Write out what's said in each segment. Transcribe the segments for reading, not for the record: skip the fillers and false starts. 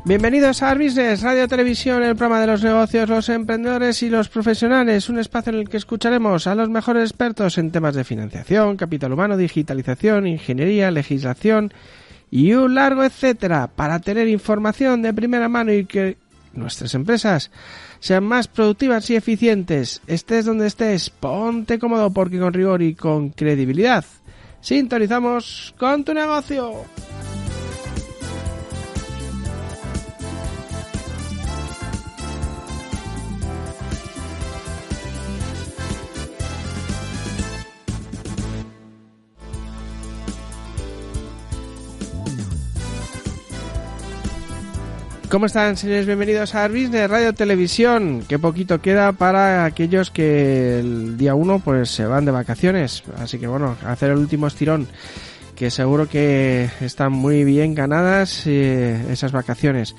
Bienvenidos a Art Business, Radio Televisión, el programa de los negocios, los emprendedores y los profesionales, un espacio en el que escucharemos a los mejores expertos en temas de financiación, capital humano, digitalización, ingeniería, legislación y un largo etcétera, para tener información de primera mano y que nuestras empresas sean más productivas y eficientes. Estés donde estés, ponte cómodo porque con rigor y con credibilidad sintonizamos con tu negocio. ¿Cómo están, señores? Bienvenidos a Art Business, Radio Televisión. Qué poquito queda para aquellos que el día 1 pues se van de vacaciones. Así que bueno, hacer el último estirón, que seguro que están muy bien ganadas esas vacaciones.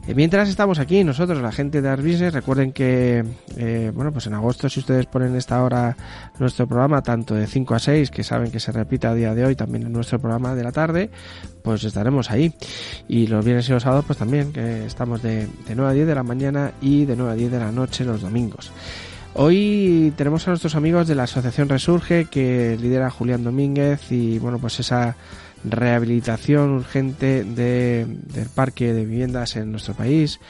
Mientras estamos aquí, nosotros, la gente de Art Business, recuerden que, pues en agosto, si ustedes ponen esta hora nuestro programa, tanto de 5 a 6, que saben que se repite a día de hoy, también en nuestro programa de la tarde, pues estaremos ahí. Y los viernes y los sábados, pues también, que estamos de 9 a 10 de la mañana y de 9 a 10 de la noche los domingos. Hoy tenemos a nuestros amigos de la Asociación Resurge, que lidera Julián Domínguez, y bueno, pues esa rehabilitación urgente del parque de viviendas en nuestro país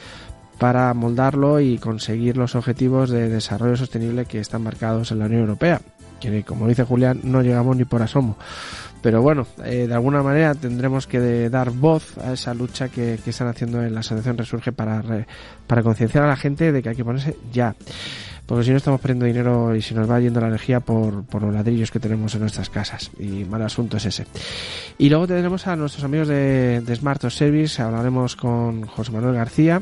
para moldarlo y conseguir los objetivos de desarrollo sostenible que están marcados en la Unión Europea, que como dice Julián no llegamos ni por asomo, pero bueno, de alguna manera tendremos que dar voz a esa lucha que están haciendo en la Asociación Resurge para concienciar a la gente de que hay que ponerse ya. Porque si no estamos perdiendo dinero y se nos va yendo la energía por los ladrillos que tenemos en nuestras casas. Y mal asunto es ese. Y luego tenemos a nuestros amigos de Smart Service. Hablaremos con José Manuel García.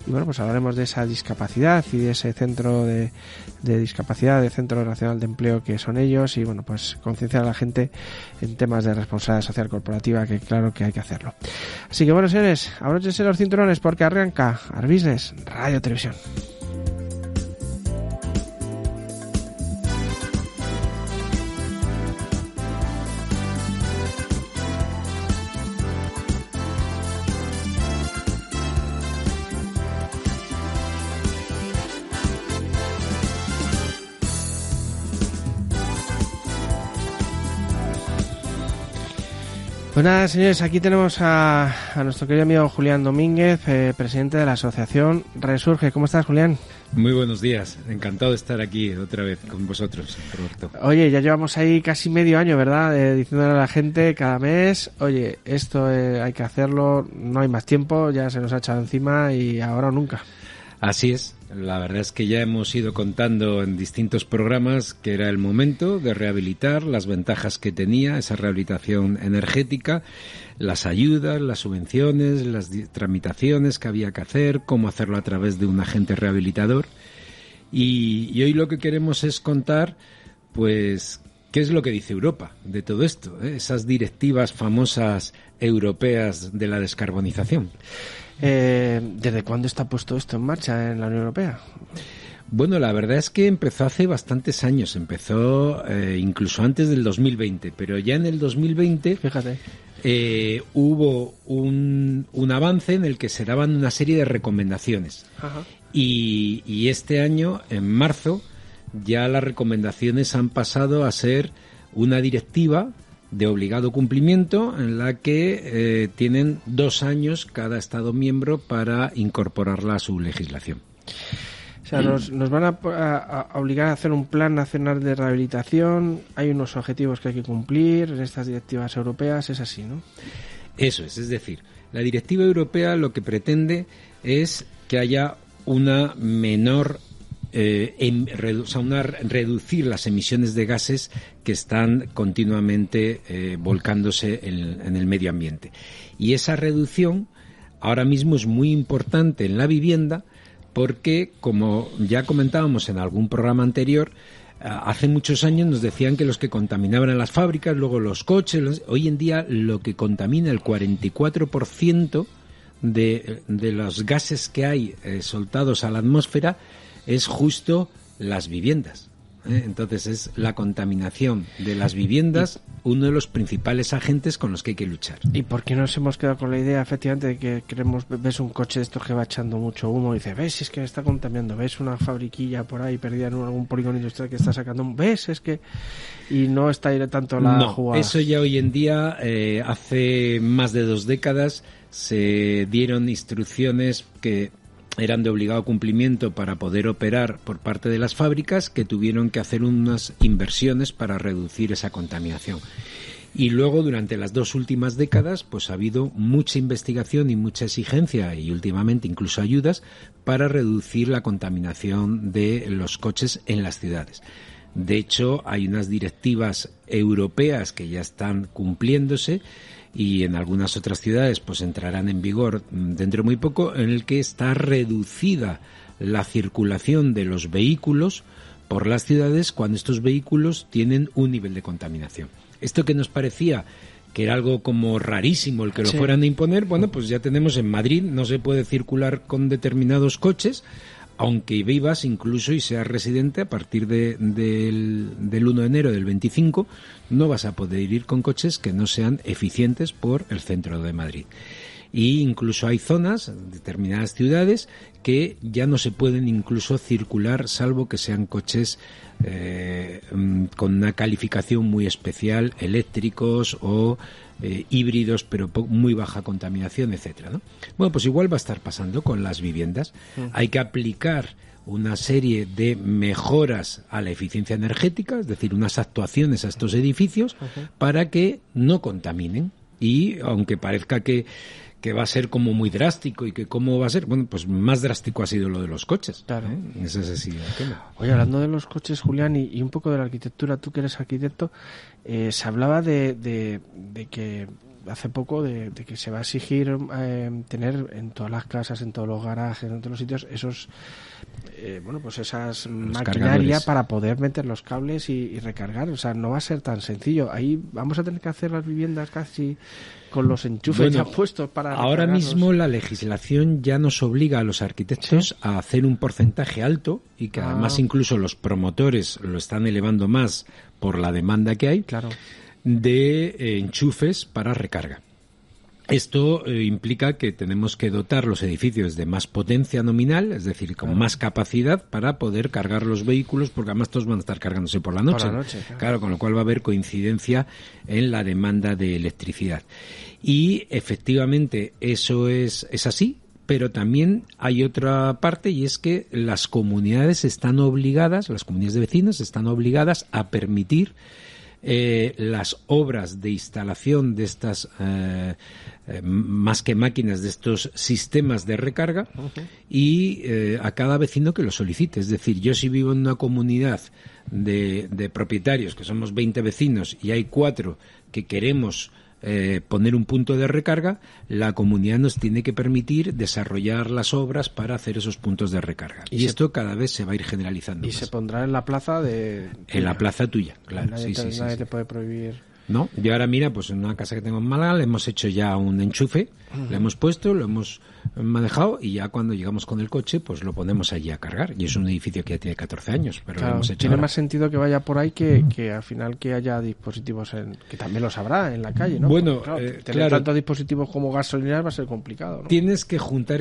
Y bueno, pues hablaremos de esa discapacidad y de ese centro de discapacidad, de Centro Nacional de Empleo que son ellos. Y bueno, pues concienciar a la gente en temas de responsabilidad social corporativa, que claro que hay que hacerlo. Así que bueno, señores, abróchense los cinturones porque arranca Art Business, Radio Televisión. Pues nada, señores, aquí tenemos a nuestro querido amigo Julián Domínguez, presidente de la Asociación Resurge. ¿Cómo estás, Julián? Muy buenos días, encantado de estar aquí otra vez con vosotros, Roberto. Oye, ya llevamos ahí casi medio año, ¿verdad? Diciéndole a la gente cada mes, oye, esto hay que hacerlo, no hay más tiempo, ya se nos ha echado encima y ahora o nunca. Así es, la verdad es que ya hemos ido contando en distintos programas que era el momento de rehabilitar, las ventajas que tenía esa rehabilitación energética, las ayudas, las subvenciones, las tramitaciones que había que hacer, cómo hacerlo a través de un agente rehabilitador. Y hoy lo que queremos es contar, pues, qué es lo que dice Europa de todo esto, esas directivas famosas europeas de la descarbonización. ¿Desde cuándo está puesto esto en marcha en la Unión Europea? Bueno, la verdad es que empezó hace bastantes años, empezó incluso antes del 2020, pero ya en el 2020, fíjate, hubo un avance en el que se daban una serie de recomendaciones. Ajá. Y este año, en marzo, ya las recomendaciones han pasado a ser una directiva de obligado cumplimiento en la que tienen 2 años cada Estado miembro para incorporarla a su legislación. O sea, nos van a obligar a hacer un plan nacional de rehabilitación, hay unos objetivos que hay que cumplir en estas directivas europeas, es así, ¿no? Eso es decir, la directiva europea lo que pretende es que haya una menor reducir las emisiones de gases que están continuamente volcándose en el medio ambiente. Y esa reducción ahora mismo es muy importante en la vivienda porque, como ya comentábamos en algún programa anterior, hace muchos años nos decían que los que contaminaban en las fábricas, luego los coches, hoy en día lo que contamina el 44% de los gases que hay soltados a la atmósfera es justo las viviendas. Entonces es la contaminación de las viviendas uno de los principales agentes con los que hay que luchar. ¿Y por qué nos hemos quedado con la idea, efectivamente, de que ves un coche de estos que va echando mucho humo y dices, ves, es que está contaminando, ves una fabriquilla por ahí perdida en algún polígono industrial que está sacando, ves, es que... Y no está ahí tanto la jugada. Eso ya hoy en día, hace más de 2 décadas, se dieron instrucciones que eran de obligado cumplimiento para poder operar por parte de las fábricas, que tuvieron que hacer unas inversiones para reducir esa contaminación. Y luego, durante las 2 últimas décadas, pues ha habido mucha investigación y mucha exigencia, y últimamente incluso ayudas, para reducir la contaminación de los coches en las ciudades. De hecho, hay unas directivas europeas que ya están cumpliéndose, y en algunas otras ciudades pues entrarán en vigor dentro de muy poco, en el que está reducida la circulación de los vehículos por las ciudades cuando estos vehículos tienen un nivel de contaminación. Esto que nos parecía que era algo como rarísimo el que lo fueran a imponer, bueno, pues ya tenemos en Madrid, no se puede circular con determinados coches, aunque vivas incluso y seas residente, a partir del 1 de enero del 25, no vas a poder ir con coches que no sean eficientes por el centro de Madrid. Y incluso hay zonas, determinadas ciudades, que ya no se pueden incluso circular, salvo que sean coches con una calificación muy especial, eléctricos o híbridos, pero muy baja contaminación, etcétera, ¿no? Bueno, pues igual va a estar pasando con las viviendas. Hay que aplicar una serie de mejoras a la eficiencia energética, es decir, unas actuaciones a estos edificios para que no contaminen. Y aunque parezca que va a ser como muy drástico y que cómo va a ser, bueno, pues más drástico ha sido lo de los coches. Claro. Eso es así. Oye, hablando de los coches, Julián, y un poco de la arquitectura, tú que eres arquitecto, se hablaba de que hace poco de que se va a exigir tener en todas las casas, en todos los garajes, en todos los sitios, esos esas maquinaria para poder meter los cables y recargar. O sea, no va a ser tan sencillo. Ahí vamos a tener que hacer las viviendas casi con los enchufes ya puestos para ahora mismo la legislación ya nos obliga a los arquitectos a hacer un porcentaje alto, y que además incluso los promotores lo están elevando más por la demanda que hay, de enchufes para recarga. Esto implica que tenemos que dotar los edificios de más potencia nominal, es decir, con más capacidad para poder cargar los vehículos, porque además todos van a estar cargándose por la noche. Claro, con lo cual va a haber coincidencia en la demanda de electricidad. Y efectivamente eso es así, pero también hay otra parte, y es que las comunidades están obligadas, las comunidades de vecinos están obligadas a permitir las obras de instalación de estas más que máquinas, de estos sistemas de recarga, y a cada vecino que lo solicite. Es decir, yo si vivo en una comunidad de propietarios, que somos 20 vecinos, y hay 4 que queremos poner un punto de recarga, la comunidad nos tiene que permitir desarrollar las obras para hacer esos puntos de recarga. Y esto cada vez se va a ir generalizando más. Se pondrá en la plaza en la plaza tuya, claro. Nadie te puede prohibir. No, yo ahora mira, pues en una casa que tengo en Málaga le hemos hecho ya un enchufe, le hemos puesto, lo hemos manejado, y ya cuando llegamos con el coche pues lo ponemos allí a cargar. Y es un edificio que ya tiene 14 años, pero lo hemos hecho tiene ahora. Más sentido que vaya por ahí que al final que haya dispositivos que también los habrá en la calle, ¿no? Bueno, porque, tener tantos dispositivos como gasolineras va a ser complicado, ¿no? Tienes que juntar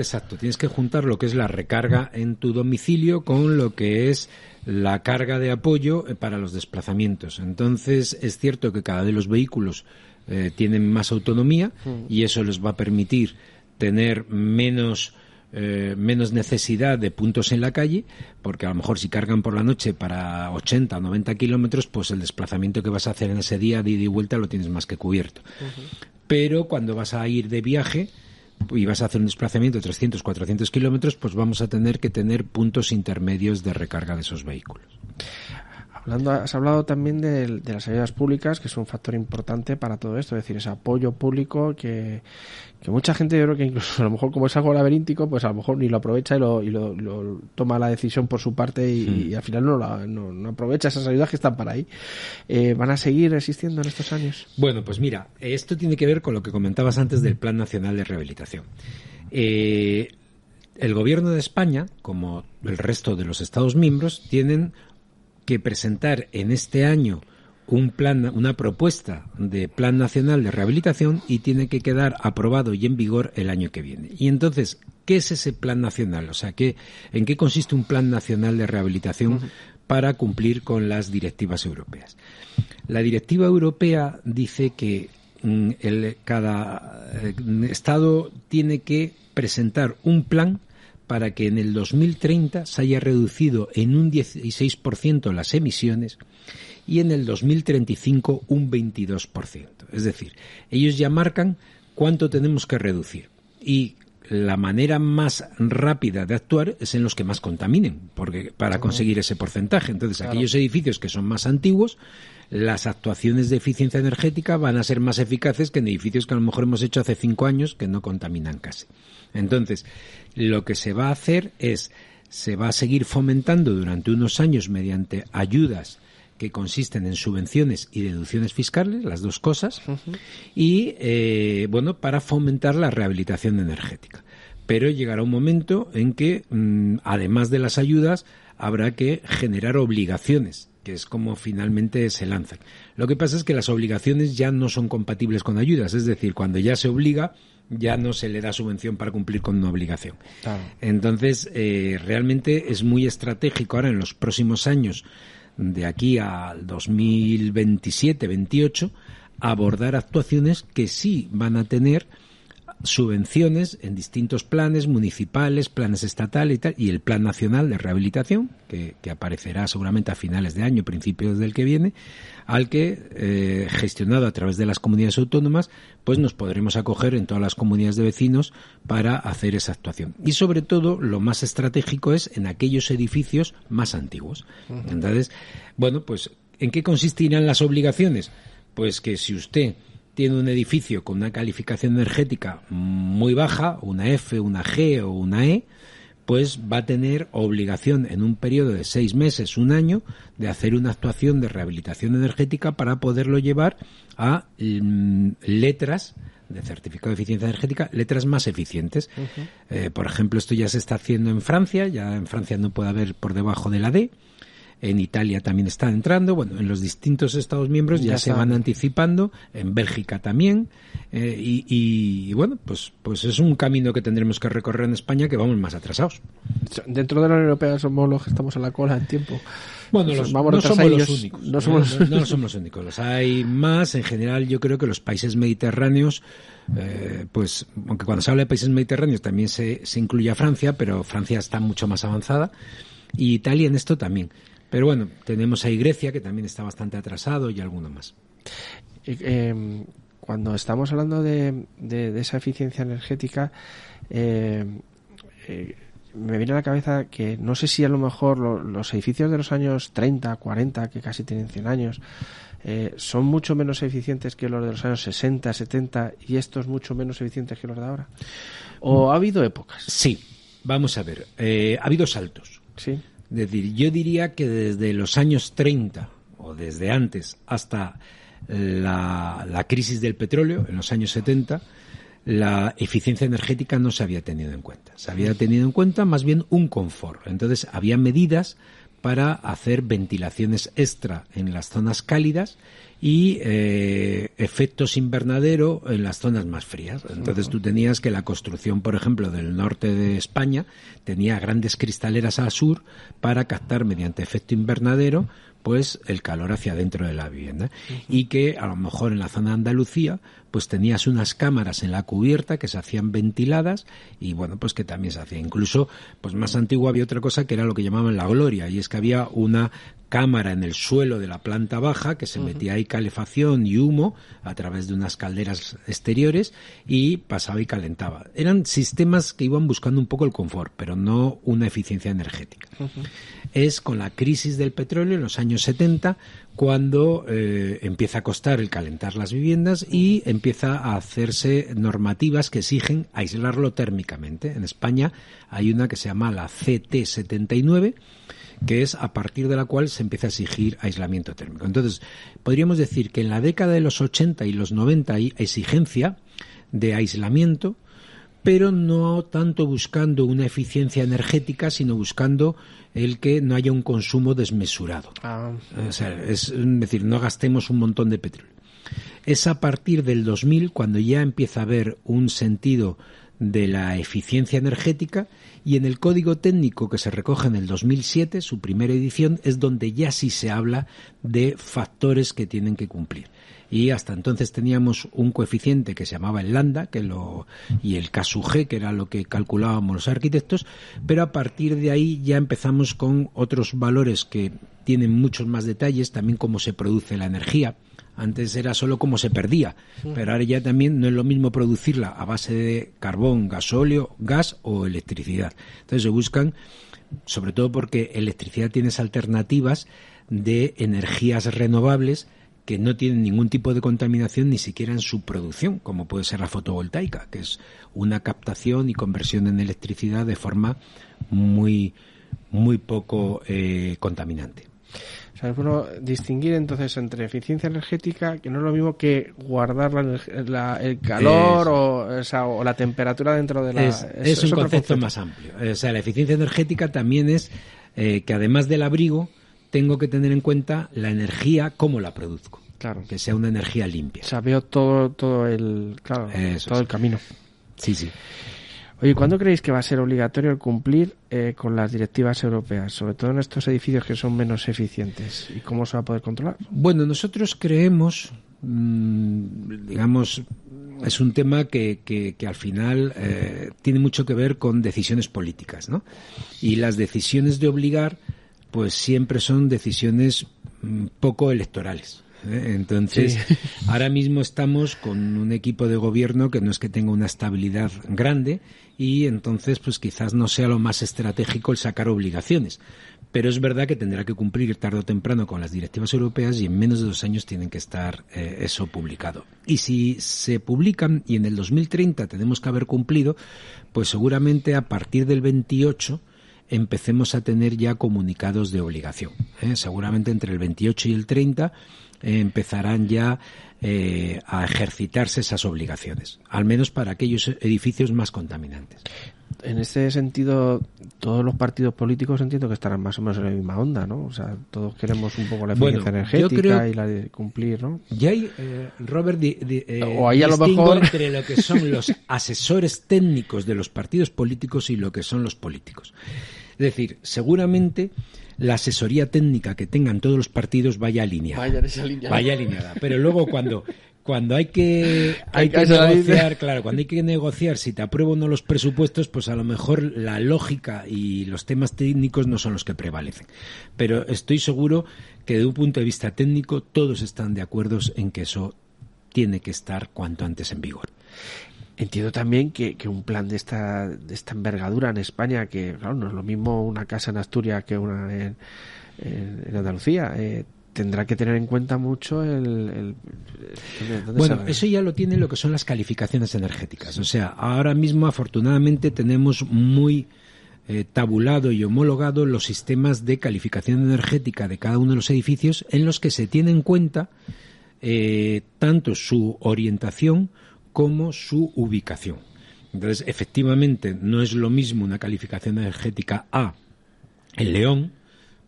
lo que es la recarga en tu domicilio con lo que es la carga de apoyo para los desplazamientos. Entonces, es cierto que cada vez los vehículos tienen más autonomía, y eso les va a permitir tener menos necesidad de puntos en la calle, porque a lo mejor si cargan por la noche para 80 o 90 kilómetros, pues el desplazamiento que vas a hacer en ese día de ida y vuelta lo tienes más que cubierto. Pero cuando vas a ir de viaje y vas a hacer un desplazamiento de 300, 400 kilómetros, pues vamos a tener que tener puntos intermedios de recarga de esos vehículos. Has hablado también de las ayudas públicas, que es un factor importante para todo esto, es decir, ese apoyo público que mucha gente, yo creo que incluso a lo mejor como es algo laberíntico, pues a lo mejor ni lo aprovecha y lo toma la decisión por su parte y al final no aprovecha esas ayudas que están para ahí. ¿Van a seguir existiendo en estos años? Bueno, pues mira, esto tiene que ver con lo que comentabas antes del Plan Nacional de Rehabilitación. El Gobierno de España, como el resto de los Estados miembros, tienen que presentar en este año una propuesta de Plan Nacional de Rehabilitación y tiene que quedar aprobado y en vigor el año que viene. Y entonces, ¿qué es ese Plan Nacional? O sea, ¿en qué consiste un Plan Nacional de Rehabilitación para cumplir con las directivas europeas? La directiva europea dice que cada Estado tiene que presentar un plan para que en el 2030 se haya reducido en un 16% las emisiones y en el 2035 un 22%. Es decir, ellos ya marcan cuánto tenemos que reducir. Y la manera más rápida de actuar es en los que más contaminen, porque para conseguir ese porcentaje. Entonces, aquellos edificios que son más antiguos, las actuaciones de eficiencia energética van a ser más eficaces que en edificios que a lo mejor hemos hecho hace 5 años que no contaminan casi. Entonces, lo que se va a hacer es, se va a seguir fomentando durante unos años mediante ayudas que consisten en subvenciones y deducciones fiscales, las dos cosas, y para fomentar la rehabilitación energética. Pero llegará un momento en que, además de las ayudas, habrá que generar obligaciones, que es como finalmente se lanzan. Lo que pasa es que las obligaciones ya no son compatibles con ayudas, es decir, cuando ya se obliga, ya no se le da subvención para cumplir con una obligación. Claro. Entonces, realmente es muy estratégico ahora en los próximos años, de aquí al 2027-28, abordar actuaciones que sí van a tener subvenciones en distintos planes municipales, planes estatales y tal, y el Plan Nacional de Rehabilitación, que aparecerá seguramente a finales de año, principios del que viene, al que, gestionado a través de las comunidades autónomas, pues nos podremos acoger en todas las comunidades de vecinos para hacer esa actuación. Y sobre todo, lo más estratégico es en aquellos edificios más antiguos. Entonces, pues, ¿en qué consistirán las obligaciones? Pues que si usted tiene un edificio con una calificación energética muy baja, una F, una G o una E, pues va a tener obligación en un periodo de 6 meses, un año, de hacer una actuación de rehabilitación energética para poderlo llevar a letras de certificado de eficiencia energética, letras más eficientes. Por ejemplo, esto ya se está haciendo en Francia, ya en Francia no puede haber por debajo de la D. En Italia también está entrando, en los distintos Estados miembros ya se van anticipando, en Bélgica también, pues es un camino que tendremos que recorrer en España, que vamos más atrasados. Dentro de la Unión Europea somos los que estamos a la cola en tiempo. No somos los únicos. No somos los únicos. Los hay más. En general, yo creo que los países mediterráneos, aunque cuando se habla de países mediterráneos también se incluye a Francia, pero Francia está mucho más avanzada, y Italia en esto también. Pero tenemos ahí Grecia, que también está bastante atrasado, y alguno más. Cuando estamos hablando de esa eficiencia energética, me viene a la cabeza que no sé si a lo mejor los edificios de los años 30, 40, que casi tienen 100 años, son mucho menos eficientes que los de los años 60, 70, y estos mucho menos eficientes que los de ahora. ¿O ha habido épocas? Sí, vamos a ver. Ha habido saltos. Sí. Es decir, yo diría que desde los años 30 o desde antes hasta la crisis del petróleo en los años 70, la eficiencia energética no se había tenido en cuenta. Se había tenido en cuenta más bien un confort. Entonces había medidas para hacer ventilaciones extra en las zonas cálidas y efectos invernadero en las zonas más frías. Entonces tú tenías que la construcción, por ejemplo, del norte de España tenía grandes cristaleras al sur para captar mediante efecto invernadero pues el calor hacia dentro de la vivienda, y que a lo mejor en la zona de Andalucía pues tenías unas cámaras en la cubierta que se hacían ventiladas y pues que también se hacía. Incluso pues más antiguo había otra cosa que era lo que llamaban la gloria, y es que había una cámara en el suelo de la planta baja que se metía ahí calefacción y humo a través de unas calderas exteriores y pasaba y calentaba. Eran sistemas que iban buscando un poco el confort, pero no una eficiencia energética. Es con la crisis del petróleo en los años 70 cuando empieza a costar el calentar las viviendas y empieza a hacerse normativas que exigen aislarlo térmicamente. En España hay una que se llama la CT79, que es a partir de la cual se empieza a exigir aislamiento térmico. Entonces, podríamos decir que en la década de los 80 y los 90 hay exigencia de aislamiento pero no tanto buscando una eficiencia energética, sino buscando el que no haya un consumo desmesurado. O sea, es decir, no gastemos un montón de petróleo. Es a partir del 2000 cuando ya empieza a haber un sentido de la eficiencia energética, y en el código técnico que se recoge en el 2007, su primera edición, es donde ya sí se habla de factores que tienen que cumplir. Y hasta entonces teníamos un coeficiente que se llamaba el lambda, y el K/G, que era lo que calculábamos los arquitectos, pero a partir de ahí ya empezamos con otros valores que tienen muchos más detalles, también cómo se produce la energía. Antes era solo cómo se perdía, pero ahora ya también no es lo mismo producirla a base de carbón, gasóleo, gas o electricidad. Entonces se buscan, sobre todo porque electricidad tienes alternativas de energías renovables que no tienen ningún tipo de contaminación ni siquiera en su producción, como puede ser la fotovoltaica, que es una captación y conversión en electricidad de forma muy poco contaminante. O sea, es bueno distinguir entonces entre eficiencia energética, que no es lo mismo que guardar el calor o la temperatura dentro de la... Es un concepto más amplio. O sea, la eficiencia energética también es que además del abrigo, tengo que tener en cuenta la energía, cómo la produzco. Claro. Que sea una energía limpia. O sea, veo todo el camino. Sí, sí. Oye, ¿cuándo creéis que va a ser obligatorio el cumplir con las directivas europeas, sobre todo en estos edificios que son menos eficientes? ¿Y cómo se va a poder controlar? Bueno, nosotros creemos, digamos, es un tema que al final tiene mucho que ver con decisiones políticas, ¿no? Y las decisiones de obligar, pues siempre son decisiones poco electorales. Entonces, sí. Ahora mismo estamos con un equipo de gobierno que no es que tenga una estabilidad grande y entonces pues quizás no sea lo más estratégico el sacar obligaciones. Pero es verdad que tendrá que cumplir tarde o temprano con las directivas europeas y en menos de 2 años tienen que estar eso publicado. Y si se publican y en el 2030 tenemos que haber cumplido, pues seguramente a partir del 28 empecemos a tener ya comunicados de obligación. Seguramente entre el 28 y el 30 empezarán ya a ejercitarse esas obligaciones, al menos para aquellos edificios más contaminantes. En este sentido, todos los partidos políticos entiendo que estarán más o menos en la misma onda, ¿no? O sea, todos queremos un poco la eficiencia energética y la de cumplir, ¿no? Ya hay, Robert, o ahí a lo mejor entre lo que son los asesores técnicos de los partidos políticos y lo que son los políticos. Es decir, seguramente la asesoría técnica que tengan todos los partidos vaya alineada. Vaya alineada. Pero luego cuando hay que negociar, claro, cuando hay que negociar si te apruebo o no los presupuestos, pues a lo mejor la lógica y los temas técnicos no son los que prevalecen. Pero estoy seguro que desde un punto de vista técnico todos están de acuerdo en que eso tiene que estar cuanto antes en vigor. Entiendo también que un plan de esta envergadura en España, que claro, no es lo mismo una casa en Asturias que una en Andalucía, tendrá que tener en cuenta mucho bueno, eso ya lo tiene lo que son las calificaciones energéticas. O sea, ahora mismo afortunadamente tenemos muy tabulado y homologado los sistemas de calificación energética de cada uno de los edificios en los que se tiene en cuenta tanto su orientación como su ubicación. Entonces, efectivamente, no es lo mismo una calificación energética A en León,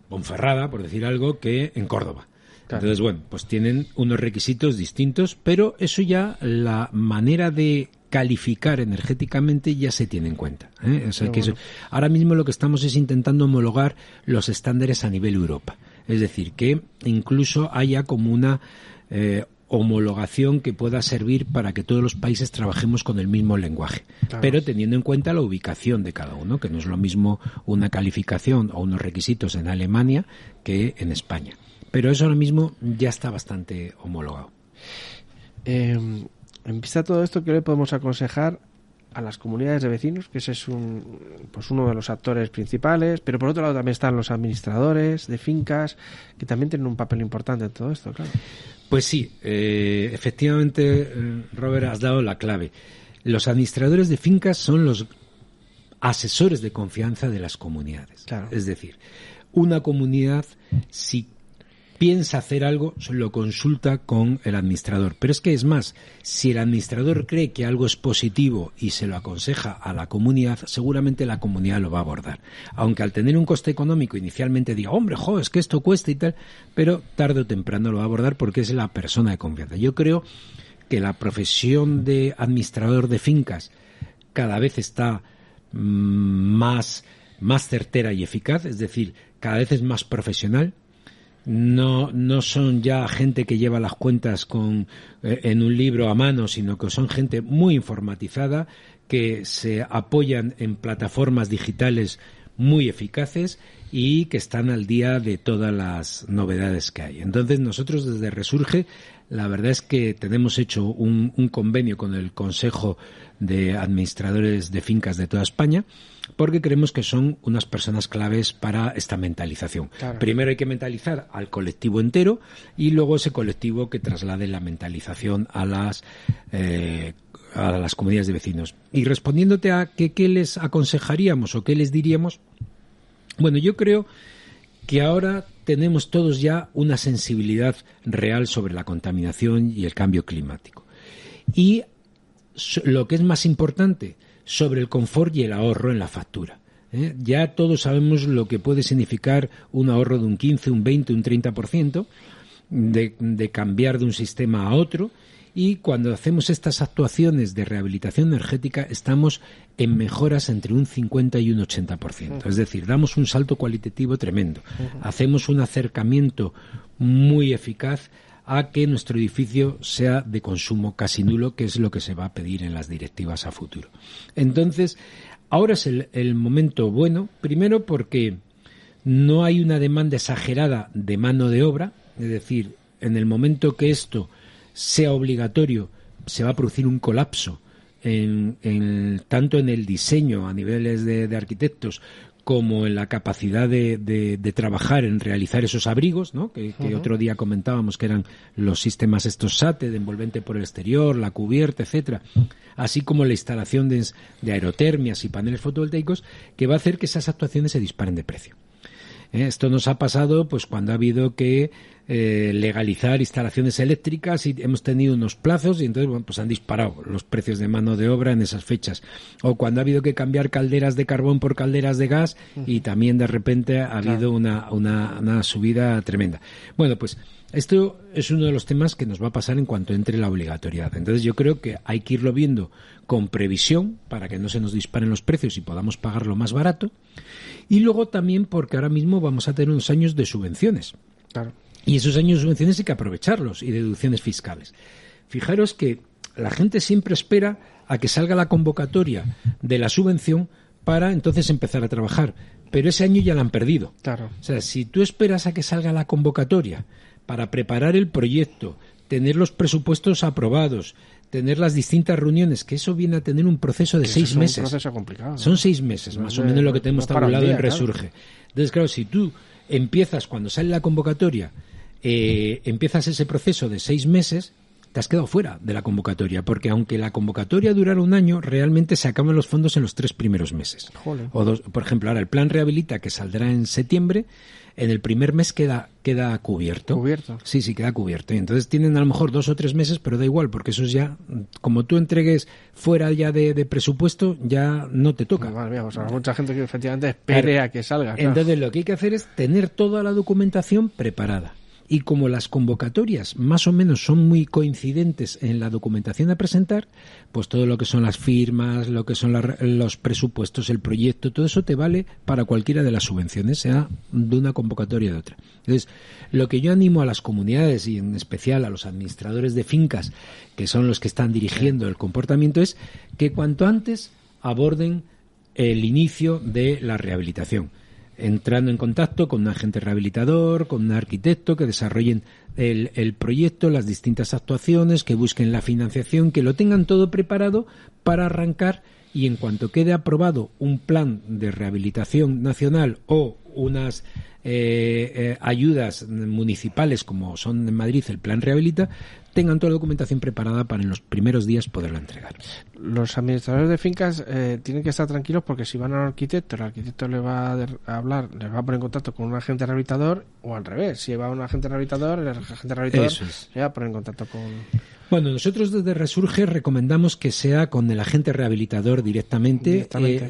Ponferrada, por decir algo, que en Córdoba. Claro. Entonces, bueno, pues tienen unos requisitos distintos, pero eso ya, la manera de calificar energéticamente ya se tiene en cuenta. O sea, que eso, ahora mismo lo que estamos es intentando homologar los estándares a nivel Europa. Es decir, que incluso haya como una homologación que pueda servir para que todos los países trabajemos con el mismo lenguaje, claro. Pero teniendo en cuenta la ubicación de cada uno, que no es lo mismo una calificación o unos requisitos en Alemania que en España. Pero eso ahora mismo ya está bastante homologado. En vista de todo esto, ¿qué le podemos aconsejar a las comunidades de vecinos? Que ese es uno de los actores principales, pero por otro lado también están los administradores de fincas, que también tienen un papel importante en todo esto, claro. Pues sí, efectivamente, Robert, has dado la clave. Los administradores de fincas son los asesores de confianza de las comunidades. Claro. Es decir, una comunidad, si piensa hacer algo, lo consulta con el administrador. Pero es que es más, si el administrador cree que algo es positivo y se lo aconseja a la comunidad, seguramente la comunidad lo va a abordar. Aunque al tener un coste económico inicialmente diga, hombre, es que esto cuesta y tal, pero tarde o temprano lo va a abordar porque es la persona de confianza. Yo creo que la profesión de administrador de fincas cada vez está más certera y eficaz, es decir, cada vez es más profesional. No son ya gente que lleva las cuentas en un libro a mano, sino que son gente muy informatizada, que se apoyan en plataformas digitales muy eficaces y que están al día de todas las novedades que hay. Entonces, nosotros desde Resurge, la verdad es que tenemos hecho un convenio con el Consejo de Administradores de Fincas de toda España, porque creemos que son unas personas claves para esta mentalización. Claro. Primero hay que mentalizar al colectivo entero y luego ese colectivo que traslade la mentalización a las comunidades de vecinos. Y respondiéndote a qué les aconsejaríamos o qué les diríamos, bueno, yo creo que ahora tenemos todos ya una sensibilidad real sobre la contaminación y el cambio climático. Y lo que es más importante, sobre el confort y el ahorro en la factura. Ya todos sabemos lo que puede significar un ahorro de un 15, un 20, un 30% de cambiar de un sistema a otro, y cuando hacemos estas actuaciones de rehabilitación energética estamos en mejoras entre un 50 y un 80%. Es decir, damos un salto cualitativo tremendo. Hacemos un acercamiento muy eficaz a que nuestro edificio sea de consumo casi nulo, que es lo que se va a pedir en las directivas a futuro. Entonces, ahora es el momento bueno, primero porque no hay una demanda exagerada de mano de obra, es decir, en el momento que esto sea obligatorio, se va a producir un colapso tanto en el diseño a niveles de arquitectos como en la capacidad de trabajar en realizar esos abrigos, ¿no? Que otro día comentábamos que eran los sistemas estos SATE, de envolvente por el exterior, la cubierta, etcétera, así como la instalación de aerotermias y paneles fotovoltaicos, que va a hacer que esas actuaciones se disparen de precio. Esto nos ha pasado pues cuando ha habido que legalizar instalaciones eléctricas y hemos tenido unos plazos y entonces bueno, pues han disparado los precios de mano de obra en esas fechas. O cuando ha habido que cambiar calderas de carbón por calderas de gas y también de repente ha habido una subida tremenda. Bueno, pues esto es uno de los temas que nos va a pasar en cuanto entre la obligatoriedad. Entonces yo creo que hay que irlo viendo con previsión para que no se nos disparen los precios y podamos pagarlo más barato. Y luego también porque ahora mismo vamos a tener unos años de subvenciones. Claro. Y esos años de subvenciones hay que aprovecharlos y deducciones fiscales. Fijaros que la gente siempre espera a que salga la convocatoria de la subvención para entonces empezar a trabajar. Pero ese año ya la han perdido. Claro. O sea, si tú esperas a que salga la convocatoria para preparar el proyecto, tener los presupuestos aprobados, tener las distintas reuniones, que eso viene a tener un proceso de 6 meses. Es un proceso complicado, ¿no? Son 6 meses, más o menos lo que tenemos tabulado en Resurge. Claro. Entonces, claro, si tú empiezas, cuando sale la convocatoria, empiezas ese proceso de 6 meses, te has quedado fuera de la convocatoria, porque aunque la convocatoria durara un año, realmente se acaban los fondos en los 3 primeros meses. O por ejemplo, ahora el plan Rehabilita, que saldrá en septiembre, en el primer mes queda cubierto. ¿Cubierto? Sí, queda cubierto. Y entonces tienen a lo mejor 2 o 3 meses, pero da igual, porque eso es ya, como tú entregues fuera ya de presupuesto, ya no te toca. Madre mía, pues habrá mucha gente que efectivamente espere a que salga. Claro. Entonces lo que hay que hacer es tener toda la documentación preparada. Y como las convocatorias más o menos son muy coincidentes en la documentación a presentar, pues todo lo que son las firmas, lo que son los presupuestos, el proyecto, todo eso te vale para cualquiera de las subvenciones, sea de una convocatoria o de otra. Entonces, lo que yo animo a las comunidades y en especial a los administradores de fincas, que son los que están dirigiendo el comportamiento, es que cuanto antes aborden el inicio de la rehabilitación, entrando en contacto con un agente rehabilitador, con un arquitecto, que desarrollen el proyecto, las distintas actuaciones, que busquen la financiación, que lo tengan todo preparado para arrancar, y en cuanto quede aprobado un plan de rehabilitación nacional o unas ayudas municipales como son en Madrid el Plan Rehabilita, tengan toda la documentación preparada para en los primeros días poderla entregar. Los administradores de fincas tienen que estar tranquilos porque si van al arquitecto, el arquitecto les va a hablar, les va a poner en contacto con un agente rehabilitador, o al revés, si va a un agente rehabilitador, el agente rehabilitador se va a poner en contacto con... Bueno, nosotros desde Resurge recomendamos que sea con el agente rehabilitador directamente.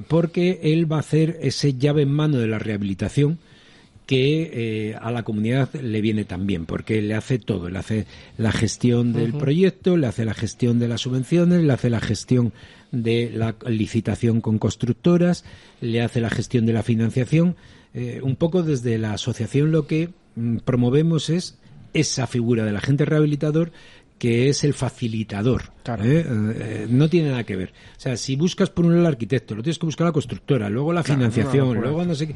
Porque él va a hacer ese llave en mano de la rehabilitación que a la comunidad le viene tan bien, porque le hace todo, le hace la gestión del proyecto, le hace la gestión de las subvenciones, le hace la gestión de la licitación con constructoras, le hace la gestión de la financiación. Un poco desde la asociación lo que promovemos es esa figura del agente rehabilitador, que es el facilitador. Claro. No tiene nada que ver. O sea, si buscas por un lado al arquitecto, lo tienes que buscar a la constructora, luego la financiación, luego no sé qué.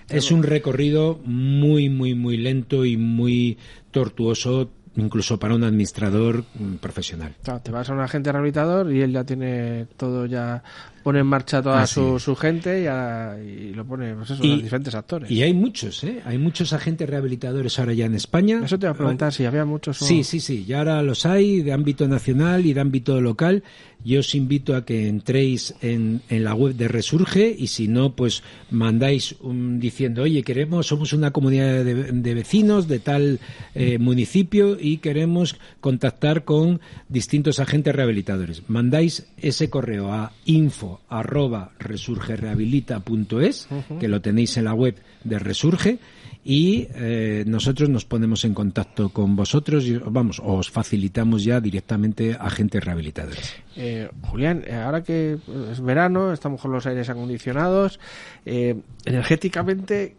Es un recorrido muy, muy, muy lento y muy tortuoso, incluso para un administrador profesional. Claro, te vas a un agente rehabilitador y él ya tiene todo, ya pone en marcha toda su gente y lo pone, pues eso, los diferentes actores. Y hay muchos, hay muchos agentes rehabilitadores ahora ya en España. Eso te iba a preguntar, si había muchos. Sí, ya ahora los hay de ámbito nacional y de ámbito local. Yo os invito a que entréis en la web de Resurge y si no, pues mandáis diciendo, oye, somos una comunidad de vecinos de tal municipio y queremos contactar con distintos agentes rehabilitadores. Mandáis ese correo a info@resurgerehabilita.es, que lo tenéis en la web de Resurge, y nosotros nos ponemos en contacto con vosotros y os facilitamos ya directamente agentes rehabilitadores. Julián, ahora que es verano, estamos con los aires acondicionados, energéticamente,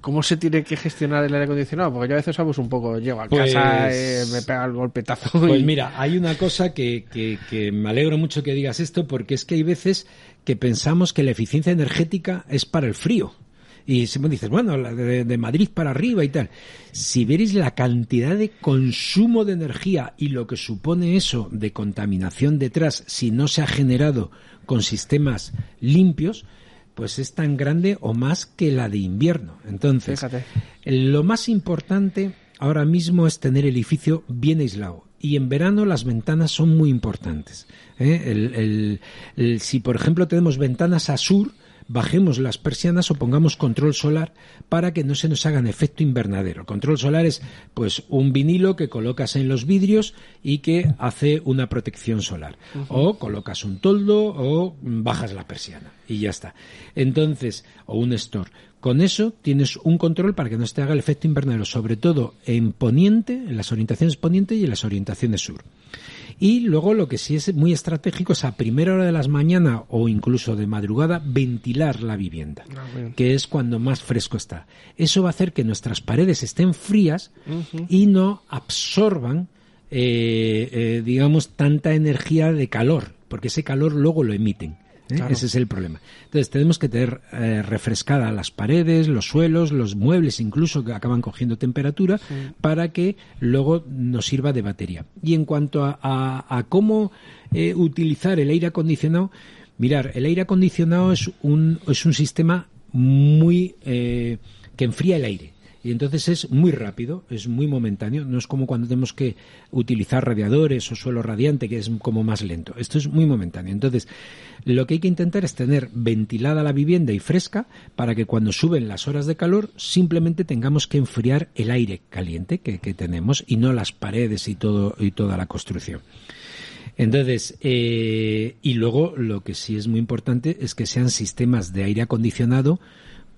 ¿cómo se tiene que gestionar el aire acondicionado? Porque yo a veces un poco, llego a casa, me pega el golpetazo. Pues mira, hay una cosa que me alegro mucho que digas esto, porque es que hay veces que pensamos que la eficiencia energética es para el frío. Y siempre dices, bueno, de Madrid para arriba y tal. Si veréis la cantidad de consumo de energía y lo que supone eso de contaminación detrás, si no se ha generado con sistemas limpios, pues es tan grande o más que la de invierno. Entonces, fíjate, lo más importante ahora mismo es tener el edificio bien aislado. Y en verano las ventanas son muy importantes. Si, por ejemplo, tenemos ventanas a sur, bajemos las persianas o pongamos control solar para que no se nos hagan efecto invernadero. El control solar es pues un vinilo que colocas en los vidrios y que hace una protección solar. O colocas un toldo o bajas la persiana y ya está. Entonces, o un store. Con eso tienes un control para que no se te haga el efecto invernadero, sobre todo en poniente, en las orientaciones poniente y en las orientaciones sur. Y luego lo que sí es muy estratégico es a primera hora de las mañanas o incluso de madrugada ventilar la vivienda, que es cuando más fresco está. Eso va a hacer que nuestras paredes estén frías y no absorban, digamos, tanta energía de calor, porque ese calor luego lo emiten. Claro. Ese es el problema. Entonces tenemos que tener refrescadas las paredes, los suelos, los muebles incluso que acaban cogiendo temperatura para que luego nos sirva de batería. Y en cuanto a cómo utilizar el aire acondicionado, mirar, el aire acondicionado es un sistema muy que enfría el aire. Y entonces es muy rápido, es muy momentáneo, no es como cuando tenemos que utilizar radiadores o suelo radiante, que es como más lento. Esto es muy momentáneo. Entonces, lo que hay que intentar es tener ventilada la vivienda y fresca para que cuando suben las horas de calor simplemente tengamos que enfriar el aire caliente que tenemos y no las paredes y toda la construcción. Entonces, y luego lo que sí es muy importante es que sean sistemas de aire acondicionado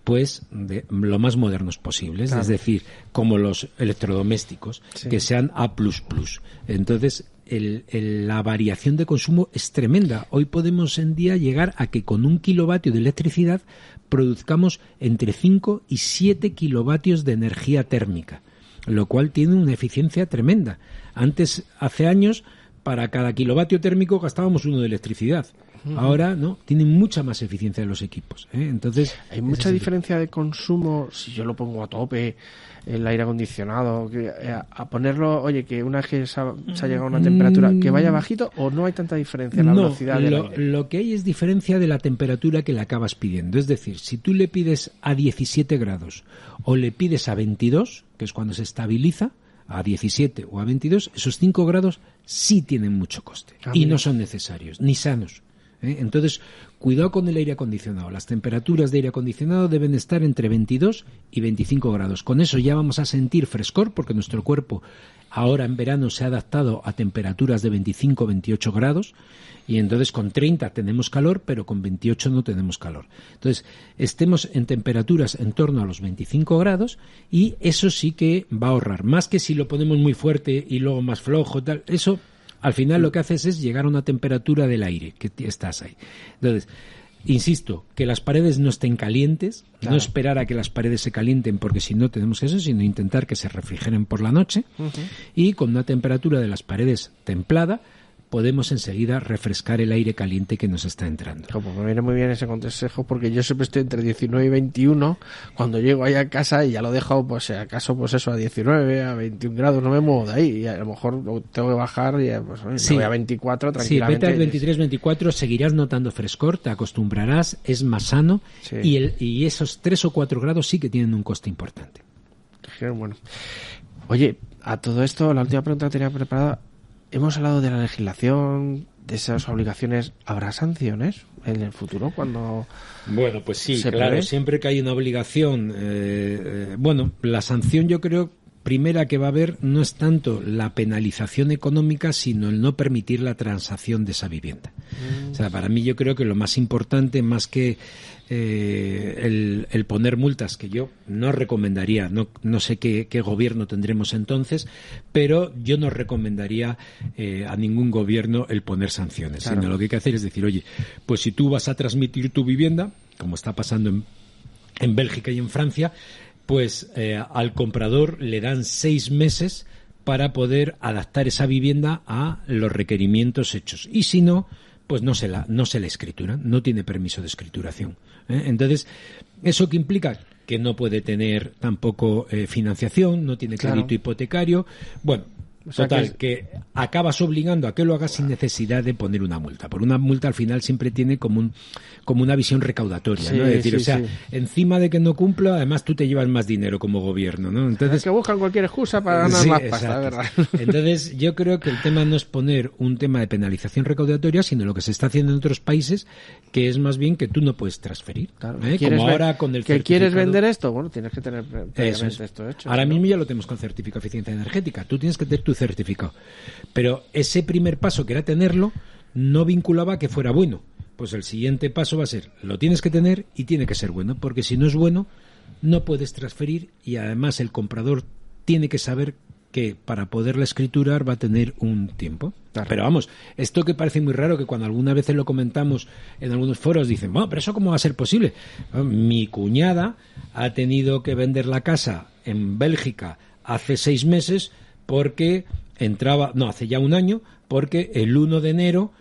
pues de lo más modernos posibles, claro. Es decir, como los electrodomésticos, que sean A++. Entonces, la variación de consumo es tremenda. Hoy podemos en día llegar a que con 1 kilovatio de electricidad produzcamos entre 5 y 7 kilovatios de energía térmica, lo cual tiene una eficiencia tremenda. Antes, hace años, para cada kilovatio térmico gastábamos 1 de electricidad. Ahora no, tienen mucha más eficiencia los equipos, ¿eh? Entonces hay mucha diferencia de consumo si yo lo pongo a tope, el aire acondicionado, a ponerlo, oye, que una vez que se ha llegado a una temperatura, que vaya bajito, o no hay tanta diferencia en la velocidad del aire. Lo que hay es diferencia de la temperatura que le acabas pidiendo. Es decir, si tú le pides a 17 grados o le pides a 22, que es cuando se estabiliza, a 17 o a 22, esos 5 grados sí tienen mucho coste y no son necesarios, ni sanos. Entonces, cuidado con el aire acondicionado. Las temperaturas de aire acondicionado deben estar entre 22 y 25 grados. Con eso ya vamos a sentir frescor, porque nuestro cuerpo ahora en verano se ha adaptado a temperaturas de 25-28 grados, y entonces con 30 tenemos calor, pero con 28 no tenemos calor. Entonces, estemos en temperaturas en torno a los 25 grados, y eso sí que va a ahorrar. Más que si lo ponemos muy fuerte y luego más flojo, tal, eso... Al final lo que haces es llegar a una temperatura del aire que estás ahí. Entonces, insisto, que las paredes no estén calientes, claro. No esperar a que las paredes se calienten, porque si no tenemos eso, sino intentar que se refrigeren por la noche, y con una temperatura de las paredes templada, podemos enseguida refrescar el aire caliente que nos está entrando. Como me viene muy bien ese consejo, porque yo siempre estoy entre 19 y 21, cuando llego ahí a casa y ya lo dejo, pues si acaso, pues eso, a 19, a 21 grados, no me muevo de ahí, y a lo mejor tengo que bajar y pues sí. Me voy a 24 tranquilamente. Sí, vete al 23, 24, seguirás notando frescor, te acostumbrarás, es más sano, sí. y esos 3 o 4 grados sí que tienen un coste importante. Bueno. Oye, a todo esto, la última pregunta que tenía preparada. Hemos hablado de la legislación, de esas obligaciones. ¿Habrá sanciones en el futuro cuando...? Bueno, pues sí, claro, siempre que hay una obligación... bueno, la sanción yo creo, primera que va a haber, no es tanto la penalización económica, sino el no permitir la transacción de esa vivienda. O sea, para mí yo creo que lo más importante, más que el poner multas, que yo no recomendaría, no sé qué gobierno tendremos entonces, pero yo no recomendaría a ningún gobierno el poner sanciones, claro. Sino lo que hay que hacer es decir, oye, pues si tú vas a transmitir tu vivienda, como está pasando en Bélgica y en Francia, pues al comprador le dan 6 meses para poder adaptar esa vivienda a los requerimientos hechos, y si no, pues no se la escritura, no tiene permiso de escrituración. Entonces, ¿eso qué implica? Que no puede tener tampoco financiación, no tiene crédito hipotecario. Bueno, total, que acabas obligando a que lo hagas sin necesidad de poner una multa. Por una multa al final siempre tiene como una visión recaudatoria, ¿no? Es decir, encima de que no cumpla, además tú te llevas más dinero como gobierno, ¿no? Entonces, es que buscan cualquier excusa para ganar más pasta, ¿verdad? Entonces, yo creo que el tema no es poner un tema de penalización recaudatoria, sino lo que se está haciendo en otros países, que es más bien que tú no puedes transferir. Claro. Como ahora con el certificado. ¿Quieres vender esto? Bueno, tienes que tener previamente esto hecho. Ahora mismo ya lo tenemos con certificado de eficiencia energética. Tú tienes que tener tu certificado. Pero ese primer paso, que era tenerlo, no vinculaba a que fuera bueno. Pues el siguiente paso va a ser, lo tienes que tener y tiene que ser bueno, porque si no es bueno, no puedes transferir, y además el comprador tiene que saber que para poderla escriturar va a tener un tiempo. Claro. Pero vamos, esto que parece muy raro, que cuando algunas veces lo comentamos en algunos foros dicen, bueno, pero ¿eso cómo va a ser posible? Mi cuñada ha tenido que vender la casa en Bélgica hace 6 meses porque hace ya 1 año, porque el 1 de enero,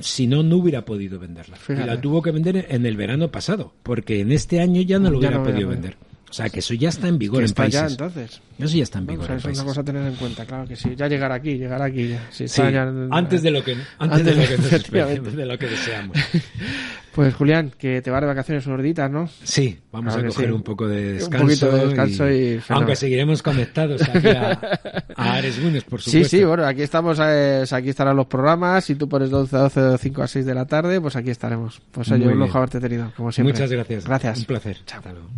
si no hubiera podido venderla. Fíjate. Y la tuvo que vender en el verano pasado, porque en este año ya no lo hubiera podido vender. O sea, que eso ya está en vigor en países. Ya, entonces. Eso ya está en vigor en países. Es una cosa a tener en cuenta, claro que sí. Ya llegar aquí. Sí, antes de lo que deseamos. Pues Julián, que te vas de vacaciones unos días, ¿no? Sí, vamos a coger un poco de descanso. Un poquito de descanso y aunque seguiremos conectados aquí a Ares Buenos, por supuesto. Sí, bueno, aquí estamos, aquí estarán los programas. Si tú pones 12 a 12 de 5 a 6 de la tarde, pues aquí estaremos. Pues oye, un lujo haberte tenido, como siempre. Muchas gracias. Gracias. Un placer. Chao. Hasta luego.